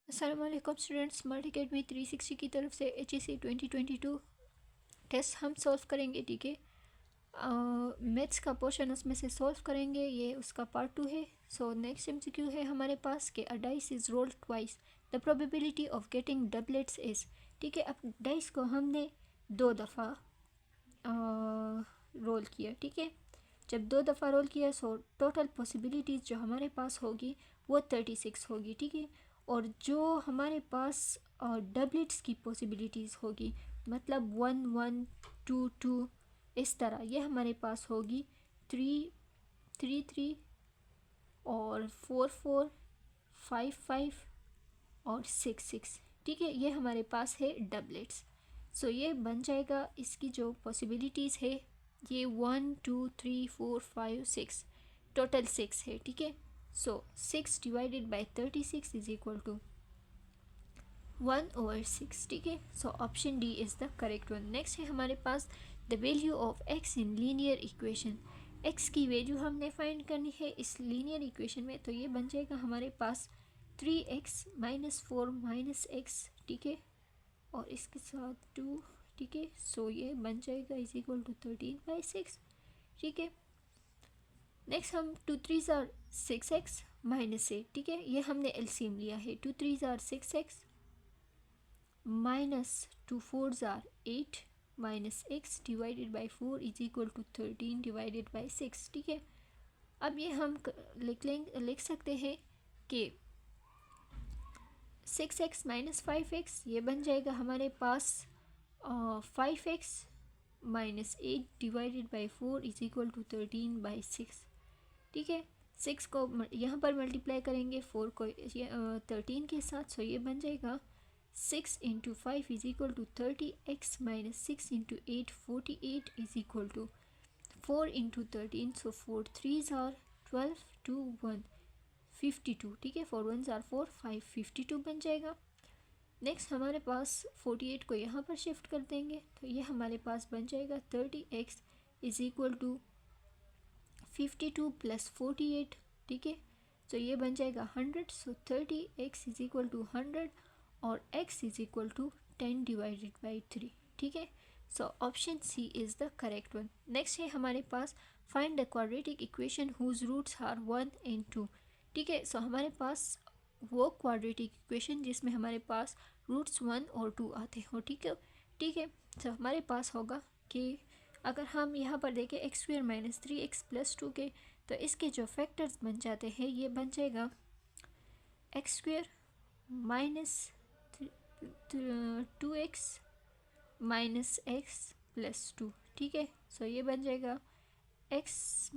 अस्सलाम वालेकुम students, smart academy 360 की तरफ से HEC 2022 टेस्ट हम सॉल्व करेंगे। ठीक है, मैथ्स का पोर्शन उसमें से सॉल्व करेंगे, ये उसका पार्ट 2 है। सो नेक्स्ट MCQ है हमारे पास कि अ dice is rolled twice, the probability of getting doublets is. ठीक है, अब डाइस को हमने 2 दफ़ा रोल किया। ठीक है, जब 2 दफ़ा रोल किया सो टोटल पॉसिबिलिटीज़ जो हमारे पास होगी वो 36 होगी। ठीक है, और जो हमारे पास डबलेट्स की पॉसिबिलिटीज़ होगी, मतलब 1 1 2 2 इस तरह, ये हमारे पास होगी 3 3 3 और 4 4 5 5 और 6 6। ठीक है, ये हमारे पास है डबलेट्स। सो ये बन जाएगा, इसकी जो पॉसिबिलिटीज़ है ये 1 2 3 4 5 6, टोटल 6 है। ठीक है, so 6 divided by 36 is equal to 1/6। ठीक है, so option D is the correct one. Next है हमारे पास the value of x in linear equation. x की वैल्यू हमने फाइंड करनी है इस लीनियर इक्वेशन में, तो ये बन जाएगा हमारे पास 3x - 4 - x। ठीक है, और इसके साथ 2। ठीक है, सो ये बन जाएगा इज इक्वल टू 13/6। ठीक है, नेक्स्ट हम 2 3 आर 6x - 8। ठीक है, ये हमने एलसीएम लिया है। 2 3 are 6x minus 2 4s are 8 minus x divided by 4 is equal to 13 divided by 6। ठीक है, अब ये हम लिख सकते हैं कि 6x minus 5x ये बन जाएगा हमारे पास 5x minus 8 divided by 4 is equal to 13 by 6। ठीक है, 6 को यहाँ पर मल्टीप्लाई करेंगे 4 को 13 के साथ, सो ये बन जाएगा 6 into 5 is equal to 30, x minus 6 into 8 48 is equal to 4 into 13, so 4 3s are 12 2 1 52। ठीक है, 4 1s are 4 5 52 बन जाएगा। नेक्स्ट हमारे पास 48 को यहाँ पर शिफ्ट कर देंगे, तो ये हमारे पास बन जाएगा 30x is equal to 52 plus 48। ठीक है, तो ये बन जाएगा 100, सो 30x इज इक्वल टू 100 और x is equal to 10 divided by 3। ठीक है, so option C is the correct one. Next है हमारे पास find the quadratic equation whose roots are 1 and 2। ठीक है, सो हमारे पास वो क्वाड्रेटिक इक्वेशन जिसमें हमारे पास रूट्स 1 और 2 आते हो। ठीक है, ठीक है, सो हमारे पास होगा कि अगर हम यहाँ पर देखें x² - 3x + 2 के, तो इसके जो फैक्टर्स बन जाते हैं ये बन जाएगा x² - 2x minus x plus 2। ठीक है, सो ये बन जाएगा x -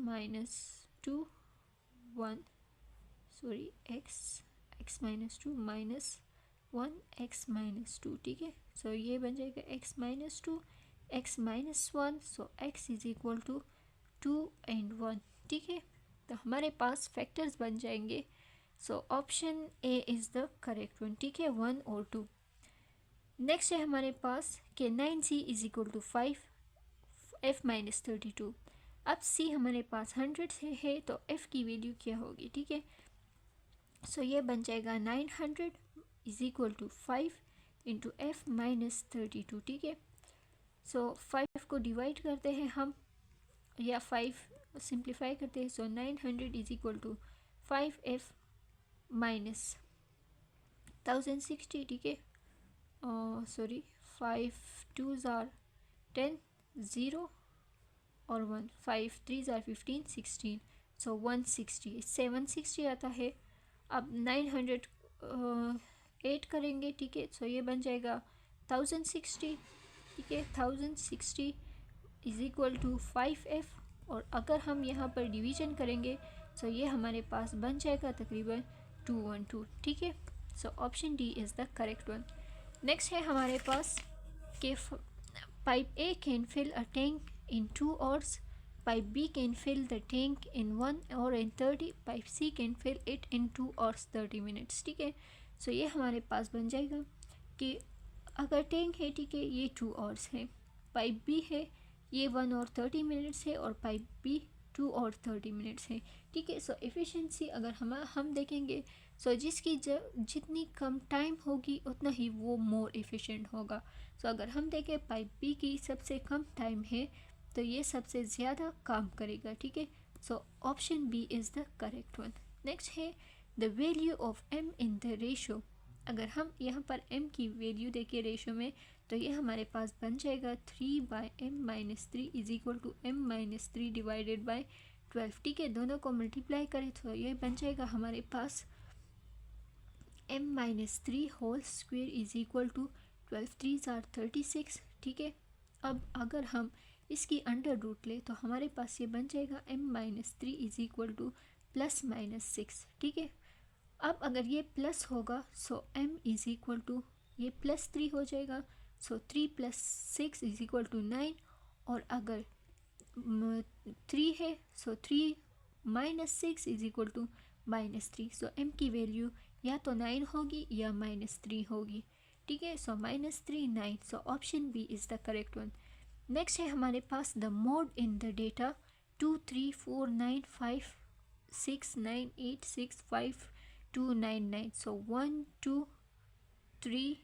2 1 सॉरी x - 2 -1 x - 2। ठीक है, सो ये बन जाएगा x - 2 x - 1, so x is equal to 2 and 1। ठीक है, तो हमारे पास फैक्टर्स बन जाएंगे, so option A is the correct one. ठीक है, 1 और 2। नेक्स्ट है हमारे पास कि 9c is equal to 5 f - 32। अब c हमारे पास 100 से है, तो f की वैल्यू क्या होगी। ठीक है, सो ये बन जाएगा 900 is equal to 5 into f - 32। ठीक है, सो 5 को डिवाइड करते हैं हम, या 5 सिंप्लीफाई करते हैं, सो 900 इज इक्वल टू 5f - 1060। ठीक है, सॉरी 5 2s are 10 0 और 1 5 3s are 15 16, सो 160 760 आता है। अब 900 8 करेंगे। ठीक है, सो ये बन जाएगा 1060। ठीक है, 1060 इज इक्वल टू 5f, और अगर हम यहाँ पर डिवीजन करेंगे सो ये हमारे पास बन जाएगा तकरीबन 212। ठीक है, so option D is the correct one. Next है हमारे पास कि pipe A can fill a tank in 2 hours, pipe B can fill the tank in 1 hour and 30, pipe C can fill it in 2 hours 30 minutes। ठीक है, सो ये हमारे पास बन जाएगा कि अगर टैंक है, ठीक है, ये 2 hours है, पाइप बी है ये 1 और 30 minutes है, और पाइप बी 2 और 30 minutes है। ठीक है, सो एफिशिएंसी अगर हम देखेंगे सो जिसकी जितनी कम टाइम होगी उतना ही वो मोर एफिशिएंट होगा। सो अगर हम देखें पाइप बी की सबसे कम टाइम है तो ये सबसे ज़्यादा काम करेगा, ठीक है। So option B is the correct one. Next है the value of m in the ratio. अगर हम यहाँ पर m की वैल्यू देखें रेशो में तो ये हमारे पास बन जाएगा 3/m-3 is equal to m-3 divided by 12, ठीक है। दोनों को मल्टीप्लाई करें तो ये बन जाएगा हमारे पास m-3 whole square is equal to 12 3s are 36, ठीक है। अब अगर हम इसकी अंडर रूट ले तो हमारे पास ये बन जाएगा m-3 इज इक्वल टू +-6, ठीक है। अब अगर ये प्लस होगा सो m इज इक्वल टू ये +3 हो जाएगा, सो 3 + 6 इज इक्वल टू 9, और अगर 3 है so 3 - 6 is equal to -3। So m की वैल्यू या तो 9 होगी या -3 होगी, ठीक है। So -3 9, so option B is the correct one. Next है हमारे पास the mode in the data 2 3 4 9 5 6 9 8 6 5 2 9 9, सो 1 2 3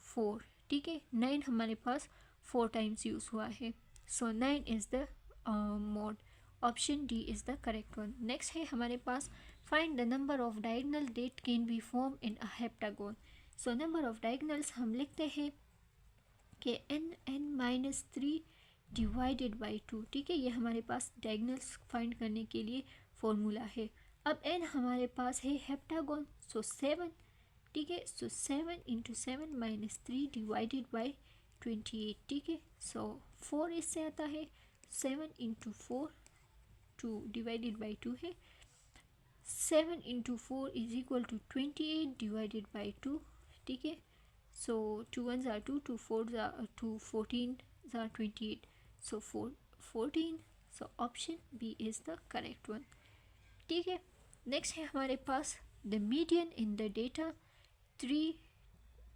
4, ठीक है। 9 हमारे पास 4 टाइम्स यूज़ हुआ है, so 9 is the mode. Option D is the correct one. Next है हमारे पास find the number of diagonal that can be form in a heptagon. So number of diagonals हम लिखते हैं कि n-3 डिवाइडेड बाई 2, ठीक है। ये हमारे पास डायगोनल्स फाइंड करने के लिए फॉर्मूला है। अब n हमारे पास है हेप्टागोन, सो 7, ठीक है। सो 7 × 7 - 3 डिवाइडेड बाई 28, ठीक है। सो 4 इससे आता है, 7 × 4 2 डिवाइडेड बाई 2 है, 7 × 4 is equal to 28 divided by 2, ठीक है। सो 2 1s are 2, 2 4s are 2, 14s are 28, so 14, so option B is the correct one, ठीक है। नेक्स्ट है हमारे पास the median in the data 3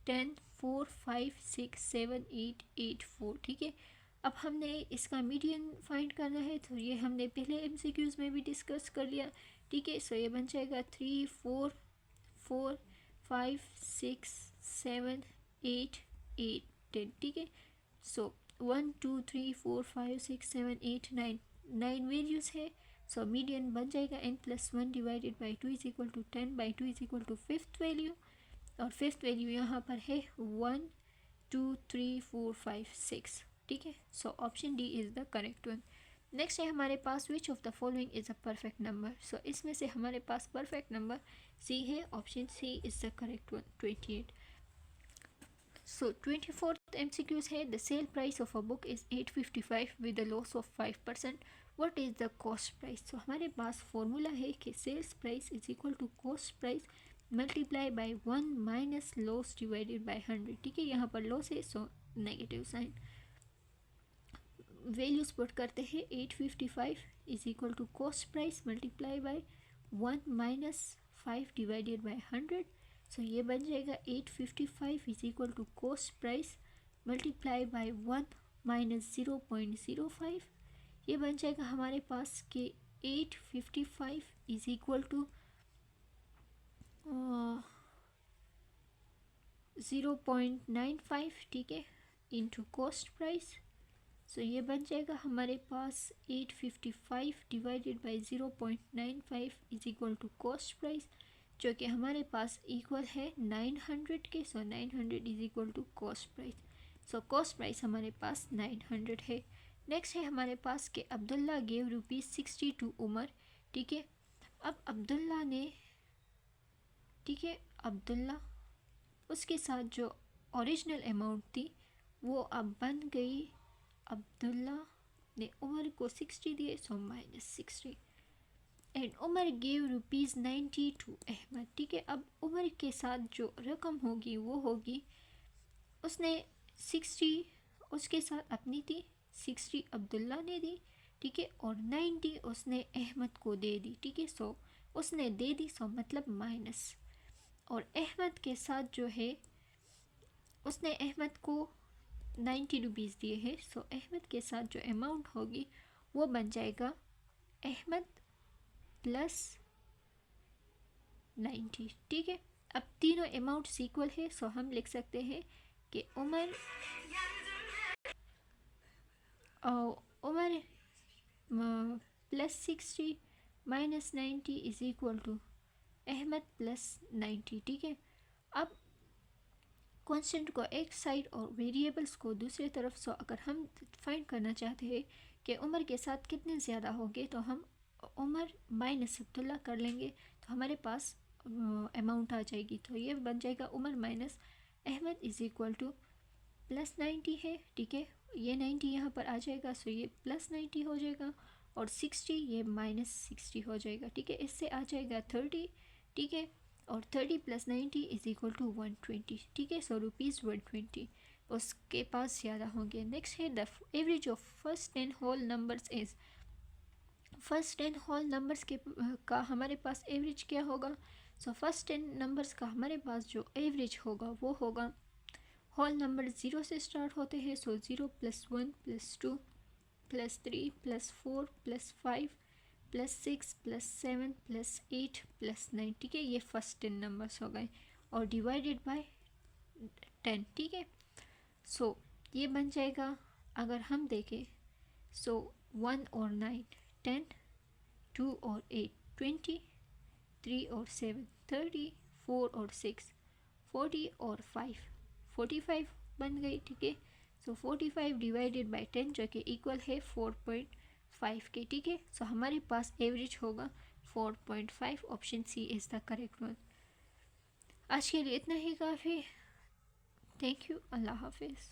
10 4 5 6 7 8 8 4, ठीक है। अब हमने इसका मीडियन फाइंड करना है तो ये हमने पहले MCQs में भी डिस्कस कर लिया, ठीक है। सो ये बन जाएगा 3 4 4 5 6 7 8 8 10, ठीक है। सो 1 2 3 4 5 6 7 8 9 9 वैल्यूज़ है, सो मीडियन बन जाएगा n+1 divided by 2 is equal to 10/2 is equal to fifth value, और फिफ्थ वैल्यू यहाँ पर है 1 2 3 4 5 6, ठीक है। So option D is the correct one. Next है हमारे पास which of the following is a perfect number. So इसमें से हमारे पास परफेक्ट नंबर सी है, option C is the correct one, 28। So 24th MCQs है the sale price of a book is 855 with a loss of 5%, what is the cost price. So हमारे पास formula है कि sales price is equal to cost price multiply by 1 minus loss divided by 100, ठीक है। यहाँ पर loss है so negative sign. Values put करते हैं 855 is equal to cost price multiply by 1 minus 5 divided by 100, so ये बन जाएगा 855 is equal to cost price multiply by 1 minus 0.05, ये बन जाएगा हमारे पास कि 855 इज इक्वल टू 0.95, ठीक है, इंटू कॉस्ट प्राइस। सो ये बन जाएगा हमारे पास 855 divided by 0.95 is equal to cost price, जो कि हमारे पास इक्वल है 900 के। So 900 is equal to cost price, so cost price हमारे पास 900 है। नेक्स्ट है हमारे पास कि अब्दुल्ला गेव ₹60 टू उमर, ठीक है। अब अब्दुल्ला ने, ठीक है, अब्दुल्ला उसके साथ जो ओरिजिनल अमाउंट थी वो अब बन गई, अब्दुल्ला ने उमर को 60 दिए, so -60, and Umar gave ₹90 to Ahmad, ठीक है। अब उमर के साथ जो रकम होगी वो होगी, उसने 60 उसके साथ अपनी थी, 60 अब्दुल्ला ने दी, ठीक है, और 90 उसने अहमद को दे दी, ठीक है। सो उसने दे दी, सो मतलब माइनस, और अहमद के साथ जो है उसने अहमद को 90 रुपीज़ दिए हैं, सो अहमद के साथ जो अमाउंट होगी वो बन जाएगा अहमद प्लस 90। ठीक है, अब तीनों अमाउंट इक्वल है, सो हम लिख सकते हैं कि Umar +60 -90 is equal to Ahmad +90। ठीक है, अब कांस्टेंट को एक साइड और वेरिएबल्स को दूसरी तरफ, सो अगर हम फाइंड करना चाहते हैं कि उमर के साथ कितने ज़्यादा होंगे, तो हम उमर माइनस अब्दुल्ला कर लेंगे, तो हमारे पास अमाउंट आ जाएगी। तो ये बन जाएगा Umar minus Ahmad is equal to +90 है। ठीक है, ये 90 यहाँ पर आ जाएगा, सो ये +90 हो जाएगा, और 60 ये -60 हो जाएगा। ठीक है, इससे आ जाएगा 30। ठीक है, और 30 + 90 इज इक्वल टू 120। ठीक है, सो ₹120 उसके पास ज़्यादा होंगे। नेक्स्ट है the average of first 10 whole numbers is. First 10 whole numbers के का हमारे पास एवरेज क्या होगा? सो फर्स्ट 10 नंबर्स का हमारे पास जो एवरेज होगा वो होगा, होल नंबर 0 से स्टार्ट होते हैं, सो 0 + 1 + 2 + 3 + 4 + 5 + 6 + 7 + 8 + 9। ठीक है, ये फर्स्ट 10 नंबर्स हो गए, और डिवाइडेड बाय 10। ठीक है, सो ये बन जाएगा, अगर हम देखें, सो 1 और 9 10, 2 और 8 20, 3 और 7 30, 4 और 6 40, और 5 45 बन गई। ठीक है, सो 45 डिवाइडेड बाय 10 जो कि इक्वल है 4.5 के। ठीक है, सो हमारे पास एवरेज होगा 4.5। Option C is the correct one. आज के लिए इतना ही काफ़ी। थैंक यू, अल्लाह हाफिज़।